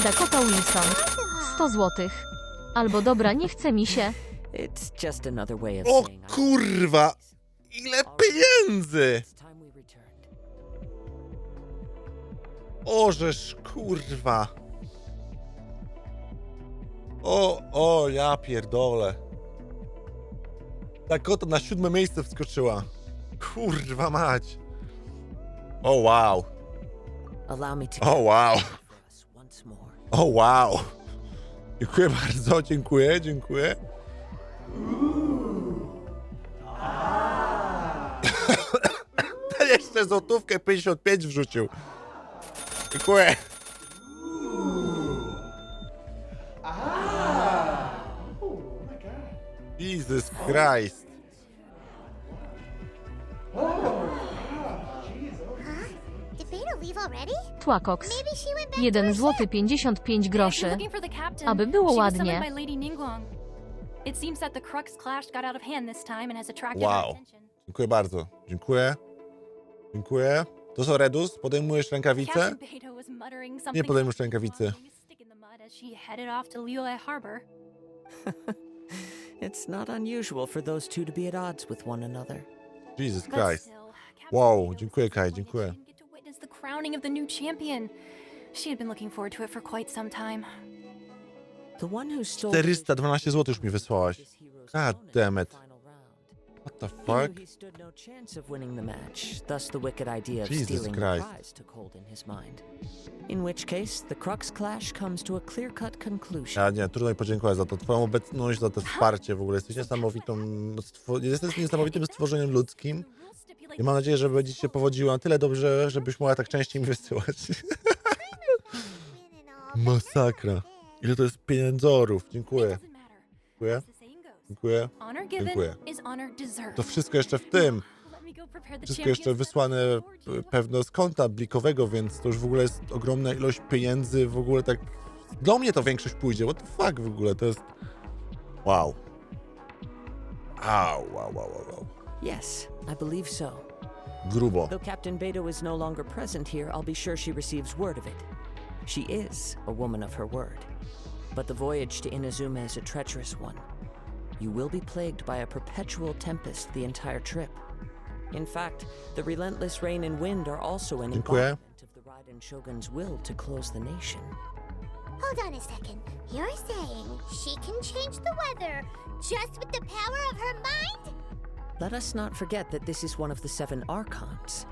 Dakota Wilson. 100 złotych. Albo dobra, nie chce mi się. It's just another way of O saying kurwa! Ile pieniędzy! it's time we returned. Ożeż kurwa! Ja pierdolę. Dakota na 7. miejsce wskoczyła. Kurwa mać. O wow. Allow me to O wow. for us once more. O wow. Dziękuję bardzo, dziękuję. Ten jeszcze złotówkę 55 wrzucił. Dziękuję. Jesus Christ. Did Beta leave already? Tłakoks. Maybe she went back to 1 her złoty ship. 55 groszy. Looking for the captain. Aby było She was ładnie. summoned by Lady Ningguang. It seems that the Crux Clash got out of hand this time and has attracted Wow. our attention. Dziękuję bardzo. Dziękuję. To co, Redus? Podejmujesz rękawice? Captain Beidou was muttering Nie something podejmujesz rękawicy. about a stick in the mud as she headed off to 𝗡𝗈 Harbor. It's not unusual for those two to be at odds with one another. Jesus But Christ. still, Captain Wow, Beidou was dziękuję, Kai, disappointed dziękuję. she didn't get to witness the crowning of the new champion. She had been looking forward to it for quite some time. The one who stole 412 zł już mi wysłałaś. God damn it. What the He knew fuck? he stood no chance of winning the match, thus the wicked idea of Jesus stealing Christ. the prize took hold in his mind. In which case, the Crux Clash comes to a clear-cut conclusion. Ja nie, trudno mi podziękować za to. Twoją obecność, za to wsparcie w ogóle. Jesteś jesteś niesamowitym stworzeniem ludzkim. I mam nadzieję, że będzie ci się powodziło na tyle dobrze, żebyś mogła tak częściej mi wysyłać. Masakra. Ile to jest pieniędzorów. Dziękuję. Dziękuję. Dziękuję. Honor given Dziękuję. is honor deserved. To wszystko jeszcze w tym. Let me go prepare the Wszystko jeszcze champions wysłane pewno z konta blikowego, więc to już w ogóle jest ogromna ilość pieniędzy. W ogóle tak... Do mnie to większość pójdzie. What the fuck w ogóle? To jest... Wow. Wow. Yes, I believe so. Grubo. Though Captain Beidou is no longer present here, I'll be sure she receives word of it. She is a woman of her word. But the voyage to Inazuma is a treacherous one. You will be plagued by a perpetual tempest the entire trip. In fact, the relentless rain and wind are also an Dziękuję. embodiment of the Raiden Raiden Shogun's will to close the nation. Hold on a second. You're saying she can change the weather just with the power of her mind? Let us not forget that this is one of the 7 archons.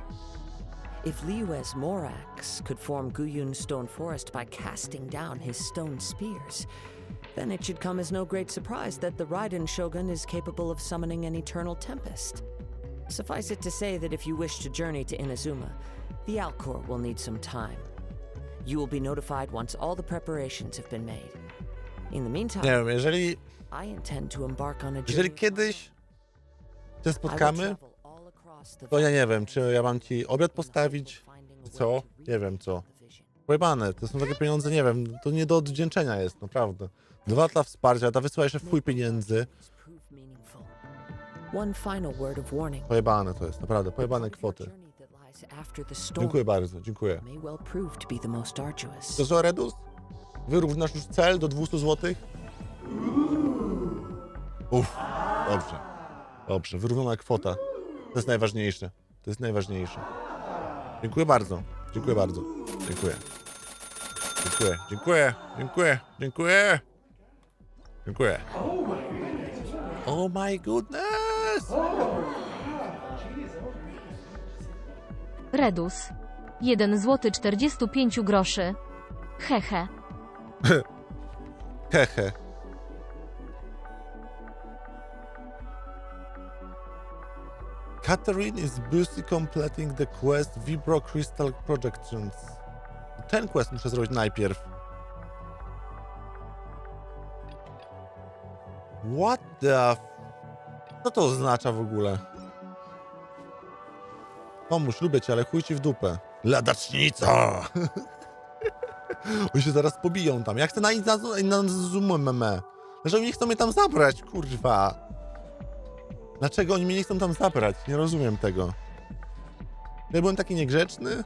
If 𝗏𝗏𝗄𝗏 could form Guyun Stone Forest by casting down his stone spears, then it should come as no great surprise that the Raiden Shogun is capable of summoning an eternal tempest. Suffice it to say that if you wish to journey to Inazuma, the Alcor will need some time. You will be notified once all the preparations have been made. In the meantime, Nie wiem, jeżeli I intend to embark on a jeżeli journey. kiedyś się I spotkamy, will travel all across the to ja nie wiem, czy ja mam ci obiad postawić, czy co? Nie wiem co. Pojebane, to są takie pieniądze, nie wiem, to nie do odwdzięczenia jest, naprawdę. 2 lata wsparcia, ta wysyła jeszcze w chuj pieniędzy. One final word of warning. Pojebane to jest, naprawdę, pojebane kwoty. After the storm Dziękuję bardzo, dziękuję. may well prove to be the most arduous. To co, Redus? Wyrównasz już cel do 200 zł? Uff, dobrze. Dobrze, wyrównana kwota. To jest najważniejsze. To jest najważniejsze. Dziękuję bardzo. Dziękuję bardzo. Dziękuję. Dziękuję. Dziękuję. Dziękuję. Dziękuję. Dziękuję. Oh my goodness! Redus. 1 zł 45 groszy. Hehe. Hehe. Catherine is busy completing the quest 𝗏𝗏𝘃𝘁 Projections. Ten quest muszę zrobić najpierw. What the Co to oznacza w ogóle? Pomóż, lubię cię, ale chuj ci w dupę. Ladacznica! Oni się zaraz pobiją tam. Ja chcę na 𝗏𝗏𝘃𝘁. Dlaczego oni nie chcą mnie tam zabrać, kurwa? Dlaczego oni mnie nie chcą tam zabrać? Nie rozumiem tego. Ja byłem taki niegrzeczny?